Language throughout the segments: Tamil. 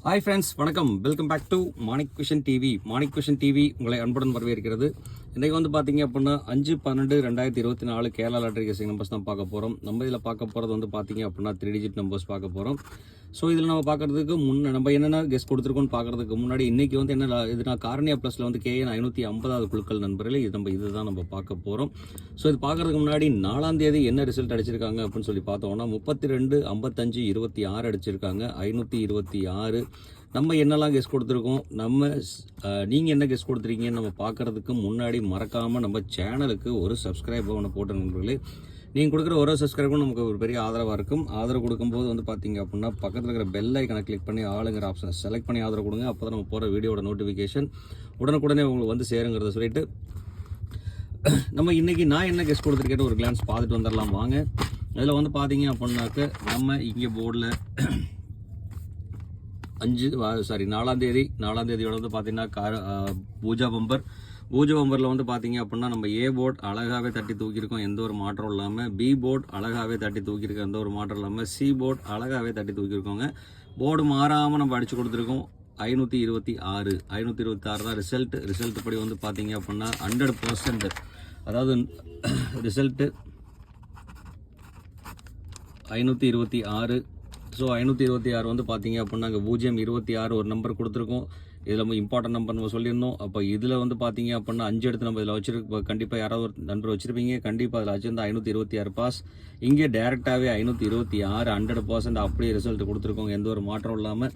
ஹாய் ஃப்ரெண்ட்ஸ், வணக்கம். Welcome back to Manik vision TV. Manik vision TV உங்களை அன்புடன் வரவேற்கிறது. இன்றைக்கு வந்து பார்த்தீங்க அப்படின்னா 5/12/2024 கேரளா லாட்டரி கெஸிங் நம்பர்ஸ் தான் பார்க்க போகிறோம். நம்ம இதில் பார்க்க போகிறது வந்து பார்த்தீங்க அப்படின்னா 3 டிஜிட் நம்பர்ஸ் பார்க்க போகிறோம். ஸோ இதில் நம்ம பார்க்குறதுக்கு நம்ம என்னென்ன கெஸ் கொடுத்துருக்கோன்னு பார்க்குறதுக்கு முன்னாடி இன்றைக்கி வந்து என்ன இதுனா காரணியா ப்ளஸில் வந்து KN 550வது குழுக்கள் நண்பர்களே இதுதான் நம்ம பார்க்க போகிறோம். ஸோ இது பார்க்குறதுக்கு முன்னாடி 4ஆம் தேதி என்ன ரிசல்ட் அடிச்சிருக்காங்க அப்படின்னு சொல்லி பார்த்தோம்னா 32, 55, 26 அடிச்சிருக்காங்க. 526 நம்ம என்னெல்லாம் கெஸ் கொடுத்துருக்கோம், நீங்கள் என்ன கெஸ் கொடுத்துருக்கீங்கன்னு நம்ம பார்க்குறதுக்கு முன்னாடி மறக்காமல் நம்ம சேனலுக்கு ஒரு சப்ஸ்கிரைப் ஒன்று போட்ட நண்பர்களே. நீங்கள் கொடுக்குற ஒரு சப்ஸ்கிரைபும் நமக்கு ஒரு பெரிய ஆதரவாக இருக்கும். ஆதரவு கொடுக்கும்போது வந்து பார்த்தீங்க அப்படின்னா பக்கத்தில் இருக்கிற பெல் ஐக்கனை கிளிக் பண்ணி ஆளுங்கிற ஆப்ஷனை செலக்ட் பண்ணி ஆதரவு கொடுங்க. அப்போ தான் நம்ம போகிற வீடியோட நோட்டிஃபிகேஷன் உடனுக்குடனே உங்களுக்கு வந்து சேருங்கிறத சொல்லிட்டு நம்ம இன்றைக்கி நான் என்ன கெஸ் கொடுத்துருக்கேன்னு ஒரு கிளான்ஸ் பார்த்துட்டு வந்துடலாம் வாங்க. அதில் வந்து பார்த்தீங்க அப்படின்னாக்க நம்ம இங்கே போர்டில் 4ஆம் தேதியோட வந்து பார்த்தீங்கன்னா பூஜா பம்பரில் வந்து பார்த்தீங்க அப்படின்னா நம்ம ஏ போர்டு அழகாகவே தட்டி தூக்கியிருக்கோம், எந்த ஒரு மாற்றம் இல்லாமல். பி போர்டு அழகாகவே தட்டி தூக்கியிருக்கோம், எந்த ஒரு மாற்றம் இல்லாமல். சி போர்டு அழகாகவே தட்டி தூக்கியிருக்கோங்க. போர்டு மாறாமல் நம்ம அடித்து கொடுத்துருக்கோம். 526 தான் ரிசல்ட் படி வந்து பார்த்தீங்க அப்படின்னா 100%, அதாவது ரிசல்ட்டு 526. ஸோ 526 வந்து பார்த்தீங்க அப்படின்னா அங்கே 026 ஒரு நம்பர் கொடுத்துருக்கோம். இதில் நம்ம இம்பார்ட்டன்ட் நம்பர் நம்ம சொல்லியிருந்தோம். அப்போ இதில் வந்து பார்த்தீங்க அப்படின்னா 5 எடுத்து நம்ம இதில் வச்சிருக்கோம். கண்டிப்பாக யாராவது ஒரு நண்பர் வச்சுருப்பீங்க, கண்டிப்பாக அதில் வச்சுருந்தா 526 பாஸ். இங்கே டேரெக்டாகவே 526 100% அப்படியே ரிசல்ட் கொடுத்துருக்கோங்க, எந்த ஒரு மாற்றம் இல்லாமல்.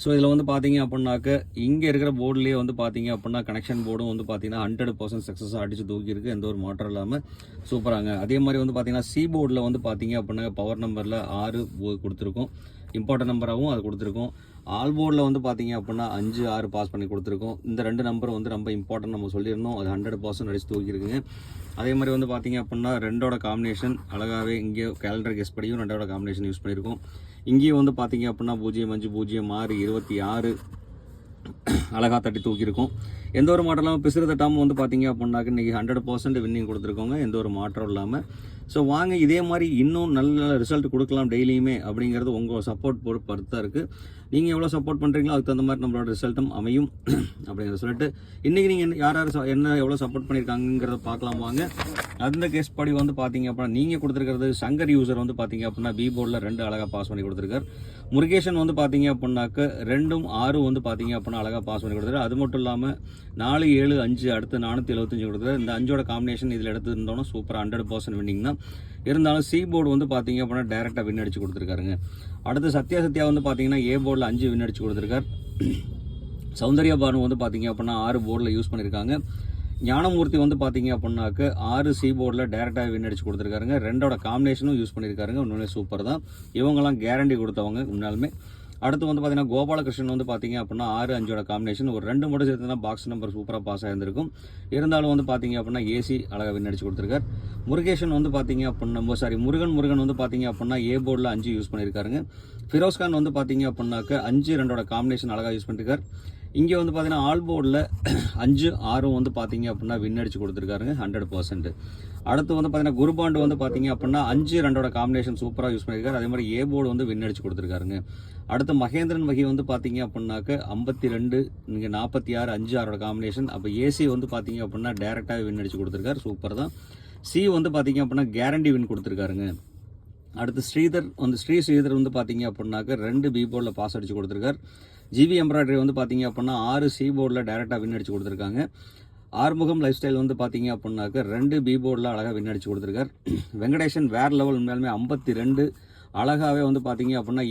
ஸோ இதில் வந்து பார்த்தீங்க அப்படின்னாக்க இங்கே இருக்கிற போர்டுலேயே வந்து பார்த்தீங்க அப்படின்னா கனெக்ஷன் போர்டும் வந்து பார்த்தீங்கன்னா 100% சக்ஸஸாக அடித்து தூக்கியிருக்கு, எந்த ஒரு மாற்றம் இல்லாமல். சூப்பராங்க. அதே மாதிரி வந்து பார்த்தீங்கன்னா சி போர்டில் வந்து பார்த்தீங்க அப்படின்னா பவர் நம்பரில் 6 கொடுத்துருக்கோம், இம்பார்ட்டன்ட் நம்பராகவும் அது கொடுத்துருக்கோம். ஆல் போர்டில் வந்து பார்த்தீங்க அப்படின்னா 5, 6 பாஸ் பண்ணி கொடுத்துருக்கோம். இந்த 2 நம்பர் வந்து ரொம்ப இம்பார்ட்டன்ட் நம்ம சொல்லியிருந்தோம், அது 100% அடித்து தூக்கியிருக்குங்க. அதே மாதிரி வந்து பார்த்தீங்க அப்படின்னா 2ஓட காம்பினேஷன் அழகாகவே இங்கே கேலண்டர் கெஸ் படியும் 2ஓட காம்பினேஷன் யூஸ் பண்ணியிருக்கோம். இங்கேயும் வந்து பார்த்தீங்க அப்படின்னா 05, 06, 26 அழகாக தட்டி தூக்கியிருக்கோம், எந்த ஒரு மாற்றம் இல்லாமல். பிசுறு தட்டாமல் வந்து பார்த்தீங்க அப்படின்னாக்க இன்றைக்கி 100% வின்னிங் கொடுத்துருக்கோங்க, எந்த ஒரு மாற்றம் இல்லாமல். ஸோ வாங்க இதே மாதிரி இன்னும் நல்ல ரிசல்ட் கொடுக்கலாம் டெய்லியுமே அப்படிங்கிறது உங்கள் சப்போர்ட் பொறுத்தாக இருக்குது. நீங்கள் எவ்வளோ சப்போர்ட் பண்ணுறீங்களோ அதுக்கு தகுந்த மாதிரி நம்மளோட ரிசல்ட்டும் அமையும் அப்படிங்கிறத சொல்லிட்டு இன்றைக்கி நீங்கள் யார் எவ்வளோ சப்போர்ட் பண்ணியிருக்காங்கிறத பார்க்கலாம் வாங்க. அந்த கேஸ் படி வந்து பார்த்தீங்க அப்படின்னா நீங்கள் கொடுத்துருக்கிறது சங்கர் யூசர் வந்து பார்த்தீங்க அப்படின்னா பி போர்டில் 2 அழகாக பாஸ் பண்ணி கொடுத்துருக்கார். முருகேஷன் வந்து பார்த்தீங்க அப்படின்னாக்க 2, 6 வந்து பார்த்தீங்க அப்படின்னா அழகாக பாஸ் பண்ணி கொடுத்துருக்காரு. அது மட்டும் இல்லாமல் 4, 7, 5 அடுத்து 475 கொடுத்துருக்காரு. இந்த 5ஓட காம்பினேஷன் இதில் எடுத்துருந்தோன்னா சூப்பராக 100% வின்னிங் தான். இருந்தாலும் சி போர்டு வந்து பார்த்தீங்க அப்படின்னா டேரெக்டாக வின் அடிச்சு கொடுத்துருக்காருங்க. அடுத்து சத்யா வந்து பார்த்தீங்கன்னா ஏ போர்டில் 5 வின் அடிச்சு கொடுத்துருக்கார். சௌந்தர்யா பானு வந்து பார்த்தீங்க அப்படின்னா 6 போர்டில் யூஸ் பண்ணியிருக்காங்க. ஞானமூர்த்தி வந்து பார்த்தீங்க அப்படின்னாக்க 6 சி போர்டில் டேரெக்டாக வின் அடிச்சு கொடுத்துருக்காருங்க. 2ஓட காம்பினேஷனும் யூஸ் பண்ணியிருக்காருங்க, உண்மையிலே சூப்பர் தான். இவங்கெல்லாம் கேரண்டி கொடுத்தவங்க உண்மையாலுமே. அடுத்து வந்து பார்த்தீங்கன்னா கோபாலகிருஷ்ணன் வந்து பார்த்தீங்க அப்படின்னா 6, 5ஓட காம்பினேஷன் ஒரு 2 மட்டும் சேர்த்துனா பாக்ஸ் நம்பர் சூப்பராக பாஸ் ஆகிருந்திருக்கும். இருந்தாலும் வந்து பார்த்தீங்க அப்படின்னா ஏசி அழகாக வின் அடிச்சு கொடுத்துருக்கார். முருகேஷன் வந்து பார்த்தீங்க அப்படின்னா முருகன் வந்து பார்த்தீங்க அப்படின்னா ஏ போர்டில் 5 யூஸ் பண்ணியிருக்காருங்க. ஃபிரோஸ்கான் வந்து பார்த்தீங்க அப்படின்னாக்க 5, 2ஓட காம்பினேஷன் அழகாக யூஸ் பண்ணியிருக்கார். இங்கே வந்து பார்த்தீங்கன்னா ஆல் போர்டில் 5, 6 வந்து பார்த்தீங்க அப்படின்னா வின் அடிச்சு கொடுத்துருக்காருங்க, 100%. அடுத்து வந்து பார்த்தீங்கன்னா குருபாண்டு வந்து பார்த்தீங்க அப்படின்னா 5, 2ஓட காம்பினேஷன் சூப்பராக யூஸ் பண்ணியிருக்காரு. அதே மாதிரி ஏ போர்டு வந்து வின் அடிச்சு கொடுத்துருக்காருங்க. அடுத்து மகேந்திரன் வகை வந்து பார்த்தீங்க அப்படின்னாக்க 52, இங்கே 46, 5, 6ஓட காம்பினேஷன். அப்போ ஏசி வந்து பார்த்தீங்க அப்படின்னா டேரெக்டாக வின் அடிச்சு கொடுத்துருக்காரு, சூப்பர் தான். சி வந்து பார்த்தீங்க அப்படின்னா கேரண்டி வின் கொடுத்துருக்காருங்க. அடுத்து ஸ்ரீதர் வந்து பார்த்தீங்க அப்படின்னாக்க 2 பி போர்டில் பாஸ் அடிச்சு கொடுத்துருக்கார். ஜிவி எம்ப்ராய்டரி வந்து பார்த்தீங்க அப்படின்னா 6 சி போர்டில் டேரெக்டாக வின் அடிச்சு கொடுத்துருக்காங்க. ஆறுமுகம் லைஃப் ஸ்டைல் வந்து பார்த்தீங்க அப்படின்னாக்க 2 பி போர்டில் அழகாக வின் அடிச்சு கொடுத்துருக்கார். வெங்கடேஷன் வேறு லெவல் உண்மையாலுமே 52 அழகாகவே வந்து பார்த்தீங்க அப்படின்னா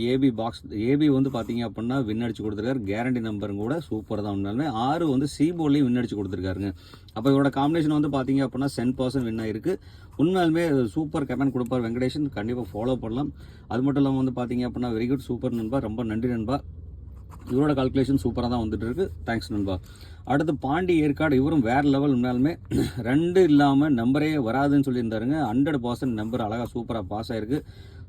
ஏபி வந்து பார்த்தீங்க அப்படின்னா வின் அடிச்சு கொடுத்துருக்காரு. கேரண்டி நம்பரும் கூட சூப்பர் தான் உண்மையாலுமே. 6 வந்து சி போர்ட்லேயும் வின் அடிச்சு கொடுத்துருக்காருங்க. அப்போ இவரோட காம்பினேஷன் வந்து பார்த்தீங்க அப்படின்னா 10% வின் ஆகிருக்கு. உண்மையாலுமே சூப்பர் கமெண்ட் கொடுப்பார் வெங்கடேஷன், கண்டிப்பாக ஃபாலோ பண்ணலாம். அது மட்டும் இல்லாமல் வந்து பார்த்தீங்க அப்படின்னா வெரி குட், சூப்பர் நண்பா, ரொம்ப நன்றி நண்பா. இவரோட கால்குலேஷன் சூப்பராக தான் வந்துட்டு இருக்கு, தேங்க்ஸ் நண்பா. அடுத்து பாண்டி ஏற்காடு, இவரும் வேறு லெவல் உண்மையாலுமே. 2 இல்லாமல் நம்பரே வராதுன்னு சொல்லியிருந்தாருங்க, 100% நம்பர் அழகாக சூப்பராக பாஸ் ஆகிருக்கு,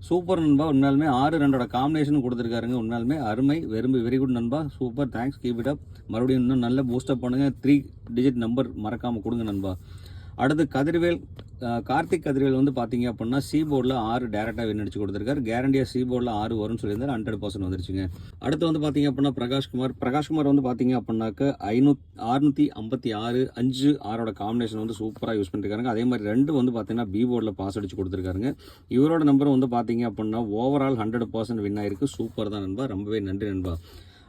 சூப்பர் நண்பா. உண்மையாலுமே 6, 2ஓட காம்பினேஷன் கொடுத்துருக்காருங்க, உண்மையாலுமே அருமை, வெரி குட் நண்பா, super, thanks, keep it up. மறுபடியும் இன்னும் நல்ல பூஸ்டப் பண்ணுங்கள், 3 டிஜிட் நம்பர் மறக்காமல் கொடுங்க நண்பா. அடுத்து கதிர்வேல் கார்த்திக் கதிர்வேல் வந்து பார்த்தீங்க அப்படின்னா சி போர்டில் 6 டேரெக்டாக வின் அடிச்சு கொடுத்துருக்காரு. கேரண்டியாக சி போர்டில் 6 வரும்னு சொல்லியிருந்தார். 100% வந்துருச்சுங்க. அடுத்து வந்து பார்த்தீங்க அப்படின்னா பிரகாஷ்குமார் வந்து பார்த்தீங்க அப்படின்னாக்க 656 5-6 காம்பினேஷன் வந்து சூப்பராக யூஸ் பண்ணிருக்காங்க. அதே மாதிரி 2 வந்து பார்த்தீங்கன்னா பி போர்டில் பாஸ் அடிச்சு கொடுத்துருக்காருங்க. இவரோட நம்பர் வந்து பார்த்தீங்க அப்படின்னா ஓவரால் 100% வின் ஆயிருக்கு. சூப்பர் தான் நண்பா, ரொம்பவே நன்றி நண்பா.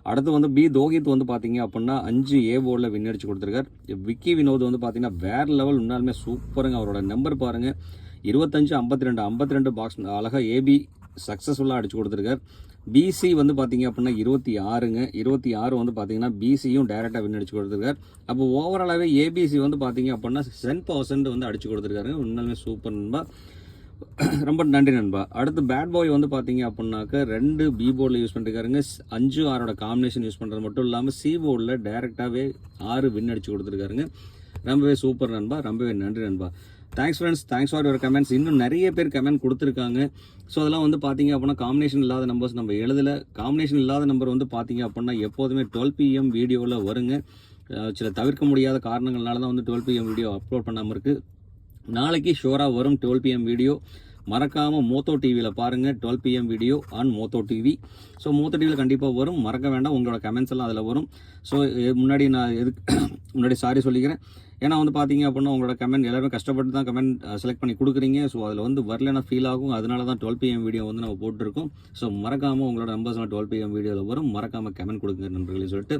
அடுத்து வந்து பி தோகித் வந்து பார்த்தீங்க அப்படின்னா 5 ஏ போர்டில் வின் அடிச்சு கொடுத்துருக்காரு. விக்கி வினோத் வந்து பார்த்தீங்கன்னா வேறு லெவல், உண்மையாலுமே சூப்பருங்க. அவரோட நம்பர் பாருங்கள் 25-52 பாக்ஸ் அழகாக ஏபி சக்ஸஸ்ஃபுல்லாக அடிச்சு கொடுத்துருக்காரு. பிசி வந்து பார்த்தீங்க அப்படின்னா 26 வந்து பார்த்தீங்கன்னா பிசியும் டேரெக்டாக வின் அடிச்சு கொடுத்துருக்காரு. அப்போ ஓவராலாகவே ஏபிசி வந்து பார்த்தீங்க அப்படின்னா 10% வந்து அடிச்சு கொடுத்துருக்காருங்க. உண்மையாலுமே சூப்பர் நண்பா, ரொம்ப நன்றி நண்பா. அடுத்து பேட் பாய் வந்து பார்த்தீங்க அப்படின்னாக்க 2 பி போர்டில் யூஸ் பண்ணிருக்காருங்க. 5-6 காம்பினேஷன் யூஸ் பண்ணுறது மட்டும் இல்லாமல் சி போர்டில் டேரெக்டாகவே 6 வின் அடிச்சு கொடுத்துருக்காருங்க. ரொம்பவே சூப்பர் நண்பா, ரொம்பவே நன்றி நண்பா. Thanks friends, thanks for your comments. இன்னும் நிறைய பேர் கமெண்ட் கொடுத்துருக்காங்க. ஸோ அதெல்லாம் வந்து பார்த்தீங்க அப்படின்னா காம்பினேஷன் இல்லாத நம்பர்ஸ் நம்ம எழுதலை. காம்பினேஷன் இல்லாத நம்பர் வந்து பார்த்தீங்க அப்படின்னா எப்போதுமே 12 PM வீடியோவில் வருங்க. சில தவிர்க்க முடியாத காரணங்கள்னால தான் வந்து 12 PM வீடியோ அப்லோட் பண்ணாமல் இருக்குது. நாளைக்கு ஷோராக வரும் 12 PM வீடியோ. மறக்காமல் மோத்தோ டிவியில் பாருங்கள். 12 PM வீடியோ ஆன் மோத்தோ டிவி. ஸோ மோத்தோ டிவியில் கண்டிப்பாக வரும், மறக்க வேண்டாம். உங்களோட கமெண்ட்ஸ் எல்லாம் அதில் வரும். ஸோ முன்னாடி சாரி சொல்லிக்கிறேன். ஏன்னா வந்து பார்த்தீங்க அப்படின்னா உங்களோட கமெண்ட் எல்லாருமே கஷ்டப்பட்டு தான் கமெண்ட் செலக்ட் பண்ணி கொடுக்குறீங்க. ஸோ அதில் வந்து வரலன்னா ஃபீல் ஆகும். அதனால தான் 12 PM வீடியோ வந்து நம்ம போட்டிருக்கோம். ஸோ மறக்காமல் உங்களோட நம்பர்ஸ்லாம் 12 PM வீடியோவில் வரும். மறக்காமல் கமெண்ட் கொடுங்க நண்பர்களே சொல்லிட்டு,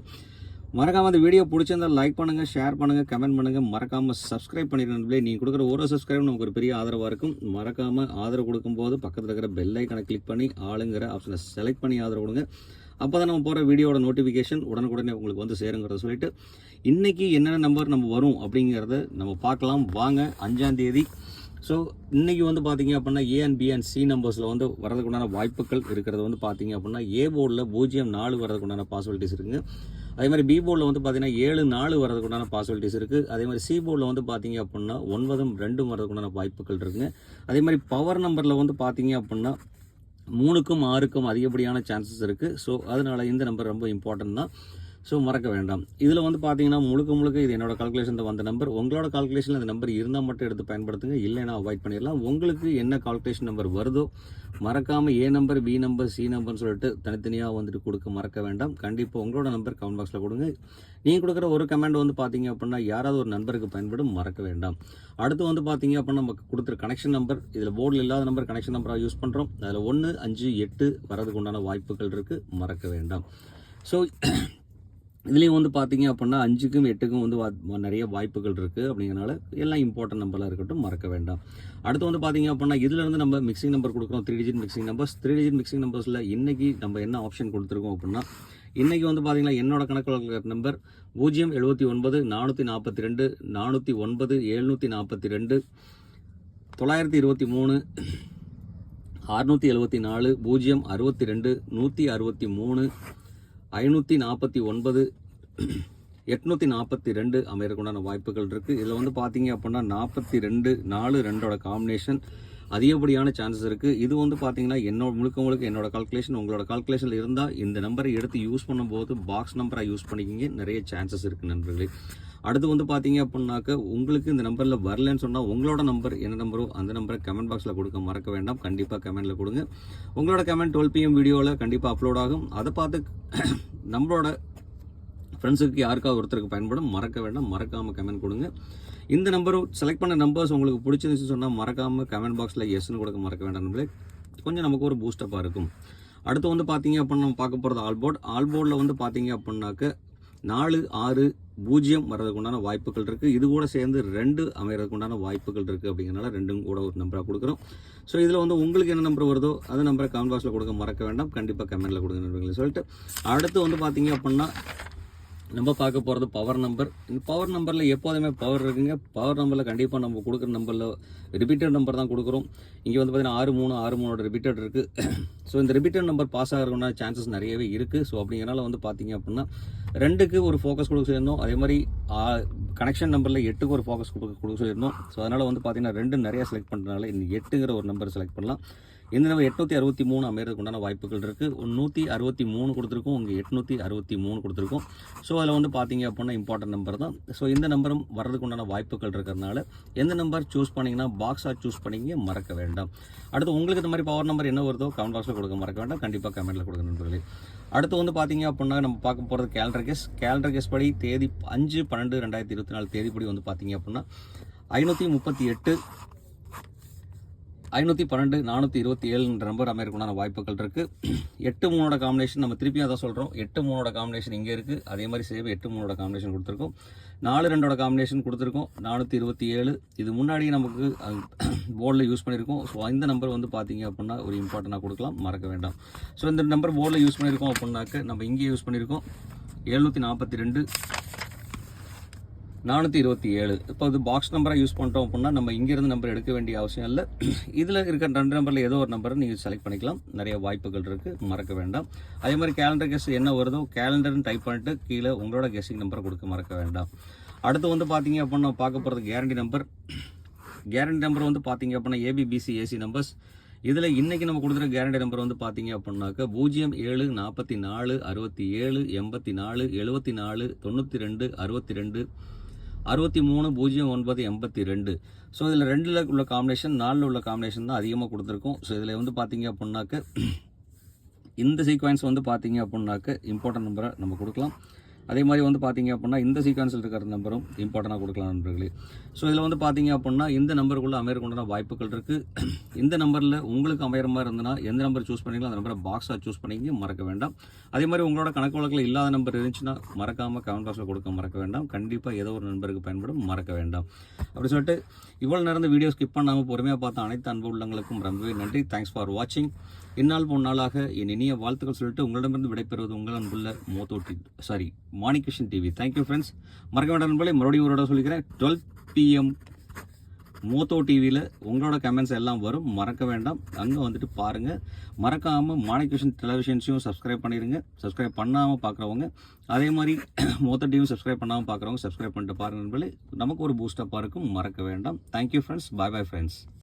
மறக்காமல் அந்த வீடியோ பிடிச்சிருந்தால் லைக் பண்ணுங்கள், ஷேர் பண்ணுங்கள், கமெண்ட் பண்ணுங்கள். மறக்காமல் சப்ஸ்கிரைப் பண்ணிடுங்க. நீங்கள் கொடுக்குற ஒரு சப்ஸ்கிரைப் நமக்கு ஒரு பெரிய ஆதரவாக இருக்கும். மறக்காமல் ஆதரவு கொடுக்கும்போது பக்கத்தில் இருக்கிற பெல் ஐக்கனை கிளிக் பண்ணி ஆளுங்கிற ஆப்ஷனை செலக்ட் பண்ணி ஆதரவு கொடுங்க. அப்போ தான் நம்ம போகிற வீடியோட நோட்டிஃபிகேஷன் உடனுக்குடனே உங்களுக்கு வந்து சேருங்கிறத சொல்லிட்டு, இன்றைக்கி என்னென்ன நம்பர் நம்ம வரும் அப்படிங்கிறத நம்ம பார்க்கலாம் வாங்க. 5ஆம் தேதி. ஸோ இன்றைக்கி வந்து பார்த்தீங்க அப்படின்னா A and B and C நம்பர்ஸில் வந்து வரதுக்குண்டான வாய்ப்புகள் இருக்கிறது வந்து பார்த்தீங்க அப்படின்னா ஏ போர்டில் 0-4 வரதுக்குண்டான பாசிபிலிட்டிஸ் இருக்குங்க. அதே மாதிரி பி போர்டில் வந்து பார்த்தீங்கன்னா 7-4 வரதுக்குண்டான பாசிபிலிட்டிஸ் இருக்குது. அதே மாதிரி சி போர்டில் வந்து பார்த்தீங்க அப்படின்னா 9-2 வரதுக்குண்டான வாய்ப்புகள் இருக்குங்க. அதே மாதிரி பவர் நம்பரில் வந்து பார்த்தீங்க அப்படின்னா 3க்கும் 6க்கும் அதிகப்படியான சான்சஸ் இருக்குது. ஸோ அதனால் இந்த நம்பர் ரொம்ப இம்பார்ட்டன்ட் தான். ஸோ மறக்க வேண்டாம். இதில் வந்து பார்த்தீங்கன்னா முழுக்க இது என்னோட கால்குலேஷன் வந்த நம்பர். உங்களோட கால்குலேஷனில் அந்த நம்பர் இருந்தால் மட்டும் எடுத்து பயன்படுத்துங்க, இல்லைன்னா அவாய்ட் பண்ணிடலாம். உங்களுக்கு என்ன கால்குலேஷன் நம்பர் வருதோ மறக்காமல் ஏ நம்பர், பி நம்பர், சி நம்பர்னு சொல்லிட்டு தனித்தனியாக வந்துட்டு கொடுக்க மறக்க வேண்டாம். கண்டிப்பாக உங்களோட நம்பர் கமெண்ட் பாக்ஸில் கொடுங்க. நீங்கள் கொடுக்குற ஒரு கமெண்ட் வந்து பார்த்தீங்க அப்படின்னா யாராவது ஒரு நண்பருக்கு பயன்படும், மறக்க வேண்டாம். அடுத்து வந்து பார்த்தீங்க அப்படின்னா நமக்கு கொடுத்துரு கனெக்ஷன் நம்பர். இதில் போர்டில் இல்லாத நம்பர் கனெக்ஷன் நம்பராக யூஸ் பண்ணுறோம். அதில் 1, 5, 8 வரதுக்கு உண்டான வாய்ப்புகள் இருக்குது, மறக்க வேண்டாம். ஸோ இதுலேயும் வந்து பார்த்தீங்க அப்படின்னா 5க்கும் 8க்கும் வந்து நிறைய வாய்ப்புகள் இருக்குது. அப்படிங்கிறனால எல்லாம் இம்பார்ட்டன்ட் நம்பராக இருக்கட்டும், மறக்க வேண்டாம். அடுத்து வந்து பார்த்தீங்க அப்படின்னா இதிலேருந்து நம்ம மிக்சிங் நம்பர் கொடுக்குறோம். 3 digit mixing numbers. 3 digit mixing நம்பர்ஸில் இன்றைக்கி நம்ம என்ன ஆப்ஷன் கொடுத்துருக்கோம் அப்படின்னா, இன்றைக்கி வந்து பார்த்தீங்கன்னா என்னோட கணக்கில் நம்பர் 079 442 409 742 923 674 062 163 549 842 அமையறதுக்குண்டான வாய்ப்புகள் இருக்குது. இதில் வந்து பார்த்தீங்க அப்படின்னா 42-4-2 காம்பினேஷன் அதிகப்படியான சான்சஸ் இருக்குது. இது வந்து பார்த்தீங்கன்னா முழுக்க என்னோட கால்குலேஷன். உங்களோட கால்குலேஷனில் இருந்தால் இந்த நம்பரை எடுத்து யூஸ் பண்ணும்போது பாக்ஸ் நம்பராக யூஸ் பண்ணிக்கிங்க, நிறைய சான்சஸ் இருக்குது நண்பர்களே. அடுத்து வந்து பார்த்தீங்க அப்படின்னாக்க உங்களுக்கு இந்த நம்பரில் வரலன்னு சொன்னால் உங்களோட நம்பர் என்ன நம்பரோ அந்த நம்பரை கமெண்ட் பாக்ஸில் கொடுக்க மறக்க வேண்டாம். கண்டிப்பாக கமெண்ட்டில் கொடுங்க. உங்களோட கமெண்ட் 12 PM வீடியோவில் கண்டிப்பாக அப்லோட் ஆகும். அதை பார்த்து நம்மளோட ஃப்ரெண்ட்ஸுக்கு யாருக்காவது ஒருத்தருக்கு பயன்படும், மறக்க வேண்டாம். மறக்காமல் கமெண்ட் கொடுங்க. இந்த நம்பரும் செலக்ட் பண்ண நம்பர்ஸ் உங்களுக்கு பிடிச்சிருந்துச்சு சொன்னால் மறக்காமல் கமெண்ட் பாக்ஸில் எஸ்ன்னு கொடுக்க மறக்க வேண்டாம் நம்பளே. கொஞ்சம் நமக்கு ஒரு பூஸ்டப்பாக இருக்கும். அடுத்து வந்து பார்த்தீங்க அப்படின்னா நம்ம பார்க்க போகிறது ஆல்போர்டில் வந்து பார்த்தீங்க அப்படின்னாக்க 4, 6, 0 வர்றதுக்கு உண்டான வாய்ப்புகள் இருக்குது. இது கூட சேர்ந்து 2 அமைகிறதுக்கு உண்டான வாய்ப்புகள் இருக்குது. அப்படிங்கிறனால 2ம் கூட ஒரு நம்பராக கொடுக்குறோம். ஸோ இதில் வந்து உங்களுக்கு என்ன நம்பர் வருதோ அந்த நம்பரை கமெண்ட் பாக்ஸில் கொடுக்க மறக்க வேண்டாம். கண்டிப்பாக கமெண்ட்டில் கொடுங்க நண்பர்களே சொல்லிட்டு, அடுத்து வந்து பார்த்தீங்க அப்படின்னா நம்ம பார்க்க போகிறது பவர் நம்பர். இந்த பவர் நம்பரில் எப்போதுமே பவர் இருக்குங்க. பவர் நம்பரில் கண்டிப்பாக நம்ம கொடுக்குற நம்பரில் ரிப்பீட்டட் நம்பர் தான் கொடுக்குறோம். இங்கே வந்து பார்த்தீங்கன்னா 63 ரிப்பீட்டட் இருக்குது. ஸோ இந்த ரிப்பீட்டட் நம்பர் பாஸ் ஆகிறதுக்குண்டான சான்சஸ் நிறையவே இருக்குது. ஸோ அப்படிங்கிறனால வந்து பார்த்தீங்க அப்படின்னா 2க்கு ஒரு ஃபோக்கஸ் கொடுக்க சொல்லியிருந்தோம். அதே மாதிரி கனெக்ஷன் நம்பரில் 8க்கு ஒரு ஃபோக்கஸ் கொடுக்க சொல்லியிருந்தோம். ஸோ அதனால் வந்து பார்த்தீங்கன்னா 2 நிறையா செலக்ட் பண்ணுறதுனால இந்த 8ங்கிற ஒரு நம்பர் செலக்ட் பண்ணலாம். இந்த நம்பர் 863 அமையறதுக்கு உண்டான வாய்ப்புகள் இருக்குது. 163 கொடுத்துருக்கோம், உங்கள் 863 கொடுத்துருக்கோம். ஸோ அதில் வந்து பார்த்தீங்க அப்படின்னா இம்பார்ட்டன்ட் நம்பர் தான். ஸோ இந்த நம்பரும் வர்றதுக்கு உண்டான வாய்ப்புகள் இருக்கிறதுனால எந்த நம்பர் சூஸ் பண்ணிங்கன்னா பாக்ஸாக சூஸ் பண்ணிங்க, மறக்க வேண்டாம். அடுத்து உங்களுக்கு இந்த மாதிரி பவர் நம்பர் என்ன வருதோ கமெண்ட் பாக்ஸில் கொடுக்க மறக்க வேண்டாம், கண்டிப்பாக கமெண்ட்டில் கொடுங்க நண்பர்களே. அடுத்து வந்து பார்த்தீங்க அப்படின்னா நம்ம பார்க்க போகிறது கேலண்டர் கெஸ் படி தேதி 5/12/2024 தேதிப்படி வந்து பார்த்தீங்க அப்படின்னா 538, 512, 427 நம்பர் அமையறதுக்குண்டான வாய்ப்புகள் இருக்குது. 8-3 காம்பினேஷன் நம்ம திருப்பியும் அதான் சொல்கிறோம். 8-3 காம்பினேஷன் இங்கே இருக்குது. அதே மாதிரி சேவ் 8-3 காம்பினேஷன் கொடுத்துருக்கோம். 4-2 காம்பினேஷன் கொடுத்துருக்கோம். 427 இது முன்னாடி நமக்கு போர்டில் யூஸ் பண்ணியிருக்கோம். ஸோ இந்த நம்பர் வந்து பார்த்தீங்க அப்படின்னா ஒரு இம்பார்ட்டண்டாக கொடுக்கலாம், மறக்க வேண்டாம். ஸோ இந்த நம்பர் போர்டில் யூஸ் பண்ணியிருக்கோம் அப்படின்னாக்க நம்ம இங்கே யூஸ் பண்ணியிருக்கோம் 742, 427. இப்போ இது பாக்ஸ் நம்பராக யூஸ் பண்ணிட்டோம் அப்படின்னா நம்ம இங்கேருந்து நம்பர் எடுக்க வேண்டிய அவசியம் இல்லை. இதில் இருக்கிற 2 நம்பரில் ஏதோ ஒரு நம்பரை நீங்கள் செலக்ட் பண்ணிக்கலாம். நிறைய வாய்ப்புகள் இருக்குது, மறக்க வேண்டாம். அதே மாதிரி கேலண்டர் கெஸ் என்ன வருதோ கேலண்டர்னு டைப் பண்ணிட்டு கீழே உங்களோட கெஸ்ஸிங் நம்பரை கொடுக்க மறக்க வேண்டாம். அடுத்து வந்து பார்த்தீங்க அப்படின்னா பார்க்க போகிறது கேரண்டி நம்பர் வந்து பார்த்தீங்க அப்படின்னா ABBC AC நம்பர்ஸ். இதில் இன்றைக்கி நம்ம கொடுத்துருக்க கேரண்டி நம்பர் வந்து பார்த்தீங்க அப்படின்னாக்கா 07 44 67 84 74 92 62 63 09 82. ஸோ இதில் 2ல் உள்ள காம்பினேஷன் 4ல் உள்ள காம்பினேஷன் தான் அதிகமாக கொடுத்துருக்கோம். ஸோ இதில் வந்து பார்த்தீங்க அப்படின்னாக்க இந்த சீக்வன்ஸ் வந்து பார்த்தீங்க அப்படின்னாக்க இம்பார்ட்டன்ட் நம்பரை நம்ம கொடுக்கலாம். அதே மாதிரி வந்து பார்த்தீங்க அப்படின்னா இந்த சீக்வன்ஸில் இருக்கிற நம்பரும் இம்பார்ட்டண்டாக கொடுக்கலாம் நண்பர்களே. ஸோ இதில் வந்து பார்த்தீங்க அப்படின்னா இந்த நம்பருக்குள்ளே அமையறதுக்குண்டான வாய்ப்புகள் இருக்குது. இந்த நம்பரில் உங்களுக்கு அமையிற மாதிரி இருந்ததுன்னா எந்த நம்பர் சூஸ் பண்ணிங்களோ அந்த நம்பரை பாக்ஸாக சூஸ் பண்ணிங்க, மறக்க வேண்டாம். அதே மாதிரி உங்களோட கணக்கு வழக்கில் இல்லாத நம்பர் இருந்துச்சுன்னா மறக்காமல் கமெண்ட் பாக்ஸில் கொடுக்க மறக்க வேண்டாம். கண்டிப்பாக ஏதோ ஒரு நண்பருக்கு பயன்படும், மறக்க வேண்டாம். அப்படி சொல்லிட்டு இவ்வளோ நேரம் வீடியோ ஸ்கிப் பண்ணாமல் பொறுமையாக பார்த்த அனைத்து அன்பு உள்ளங்களுக்கும் ரொம்பவே நன்றி. தேங்க்ஸ் ஃபார் வாட்சிங். இந்நாள் பொன்னாளாக என் இனிய வாழ்த்துக்கள் சொல்லிட்டு உங்களிடமிருந்து விடைபெறுவது உங்கள் அன்புள்ள மாணிகிருஷ்ணன் டிவி. Thank you friends. மறக்க வேண்டாம் நண்பர்களே, மறுபடியும் ஒரு தடவை சொல்லிக்கிறேன். 12 PM மோத்தோ டிவியில் உங்களோட கமெண்ட்ஸ் எல்லாம் வரும், மறக்க வேண்டாம். அங்கே வந்துட்டு பாருங்கள். மறக்காமல் மாணிகிருஷ்ணன் டெலிவிஷன்ஸையும் சப்ஸ்கிரைப் பண்ணிடுங்க. சப்ஸ்கிரைப் பண்ணாமல் பார்க்குறவங்க அதே மாதிரி மோத்தோ டிவியும் சப்ஸ்கிரைப் பண்ணாமல் பார்க்குறவங்க சப்ஸ்கிரைப் பண்ணிட்டு பாருங்கள் நண்பர்களே. நமக்கு ஒரு பூஸ்டப்பாக இருக்கும், மறக்க வேண்டாம். Thank you friends. Bye friends.